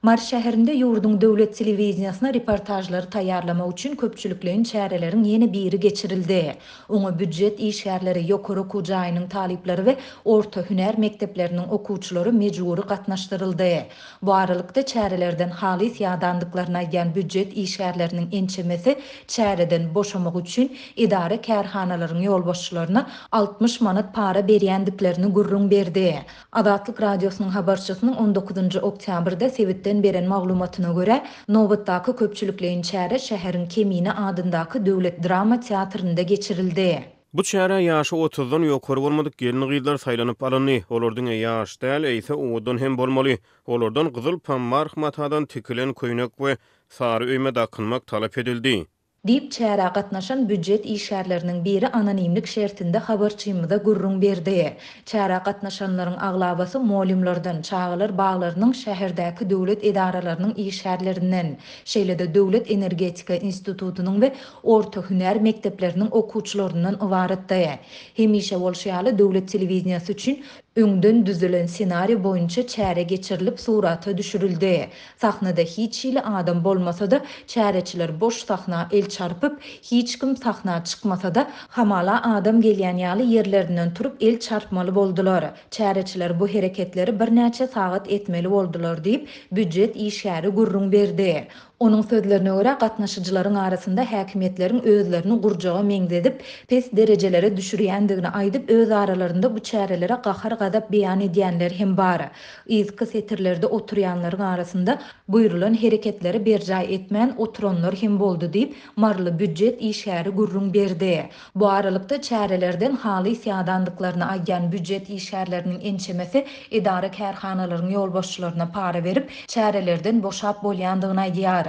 Mar şäherinde ýurdun döwlet telewiziýasyna reportajlary taýýarlamak üçin köpçüliklerin çärelerin ýeni biri geçirildi. Oňa büdjet işgärleri ýokary okuw jaýynyň talipleri we orta hüner mekdepleriniň okuwçylary mejburi gatnaşdyryldy. Bu aralykda çärelerden halis ýadandyklaryna ýan büdjet işgärleriniň ençemesi çäreden boşamak üçin idare kärhanalaryň ýolbaşçylaryna 60 manat para berýändiklerini gurrun berdi. Adatlyk radiosynyň habarçysynyň 19 oktýabrda Sewitden beren maglumatyna görä, nobatdaky köpçüliklerin çäre şäheriň Kemine adyndaky döwlet drama teatrynda geçirildi. Bu çäre ýaşy 30-dan ýokary bolmadyk gelin gyzlar saýlanyp alındy. Olardyň ýaş däl, eýse owadan hem bolmaly. Olardan gyzyl pammark matadan tikilen köýnek we sary öýme dakynmak talap edildi. Diýip çäre gatnaşan büdjet işgärleriniň biri anonimlik şertinde habarçymyza gurrun berdi. Çäre gatnaşanlaryň aglabasy molimlerden çağılar baglarynyň şäherdäki döwlet edaralarynyň işgärlerinden, şeýle-de döwlet energetika institutunyň we orta hüner mekdepleriniň okuwçylaryndan ibaretdi. Hemişe bolşýaly döwlet telewiziýasy üçin öňden düzülen senari boýunça çäre geçirilip surata düşürildi. Sahnada hiç ýyly adam bolmasa da çäreçiler boş sahna el çarpıp hiç kim sahna çykmasa da hamala adam gelýän ýaly ýerlerinden turup el çarpmaly boldular. Çäreçiler bu hereketleri bir näçe sagat etmeli boldular diýip büdjet işgäri gurrun berdi. Onun sözlerine göre gatnaşyjylaryň arasynda häkimetleriň özlerini gurjaga meňzedip pes derejelere düşürýändigini aýdyp öz aralarında bu çärelere gahar gadap beýan edýänler hem bar. Izki setirlerde oturýanlaryň arasynda buýrulan hereketleri berjaý etmän oturanlar hem boldy diýip marly büdjet işgäri gurrun berdi. Bu aralykda çärelerden halis ýadandyklaryna aýdan büdjet işgärleriniň ençemesi idare kärhanalaryň ýolbaşçylaryna para berip çärelerden boşap bolýandygyny aýdýar.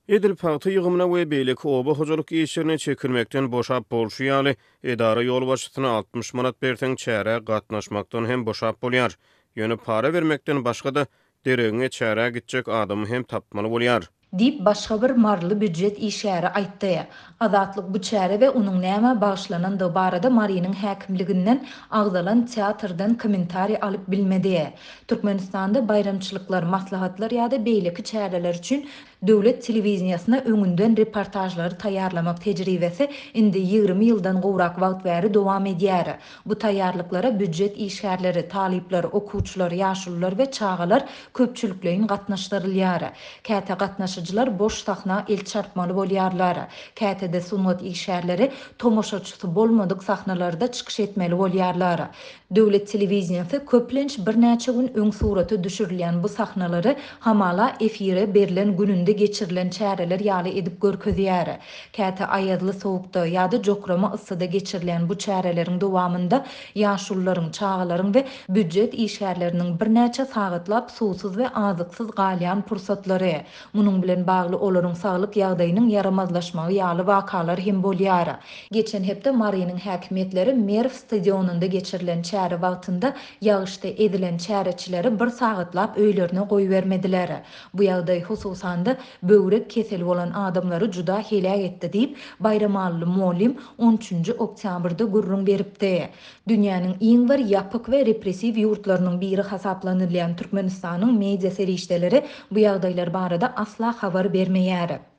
Edil paýty ýygymyna we beýleki oba hojalyk işlerine çekilmekden boşap bolşýaly, edara ýolbaşçysyna 60 manat berseň çäre gatnaşmakdan hem boşap bolýar. Ýöne para bermekden başga da deregiňe çäre gitjek adamy hem tapmaly bolýar. Diýip başga bir marly büdjet işgäri aýtdy. Adatlyk bu çäre we onuň näme bagşlanandygy barada Maryanyň häkimliginden agdalan teatrdan kommentari alyp bilmedi. Türkmenistanda bayramçylyklar, maslahatlar ýa-da beýleki çäreler üçin döwlet telewiziýasyna öňünden reportajlary taýýarlamak tejribesi indi 20 ýyldan gowrak wagt bäri dowam edýär. Bu taýýarlyklara büdjet işgärleri, talipler, okuwçylar, ýaşullar we çağalar köpçüliklerin gatnaşdyrylýar. Käte gatnaşyjylar boş sahna el çarpmaly bolýarlar. Kätede sunat işgärleri tomoşaçysy bolmadyk sahnalarda çykyş etmeli bolýarlar. Döwlet telewiziýasy köplenç bir näçe gün öň suraty düşürilýän bu sahnalary hamala efire berilen gününde geçirilen çäreler ýaly edip görkezýär. Käte aýadly sowukda ýa-da jokrama yssyda geçirilen bu çäreleriň dowamında ýaşullaryň, çağalaryň we büdjet işgärleriniň bir näçe sagatlap suwsuz we azyksyz galýan pursatlary, munyň bilen bagly olaryň saglyk ýagdaýynyň yaramazlaşmagy ýaly wakalar hem bolýar. Geçen hepde Maryanyň häkimetleri Merv stadionunda geçirilen çäre wagtynda ýagyşda edilen çäreçileri bir sagatlap öýlerine goýbermediler. Bu ýagdaý hususanda böwrek keseli bolan adamlary juda helak etdi diýip Bayramally molim 13 oktýabrda gurrun beripdi. Dünýäniň iň bir ýapyk we repressiw ýurtlarynyň biri hasaplanylýan Türkmenistanyň media serişdeleri bu ýagdaýlar barada asla habar bermeýär.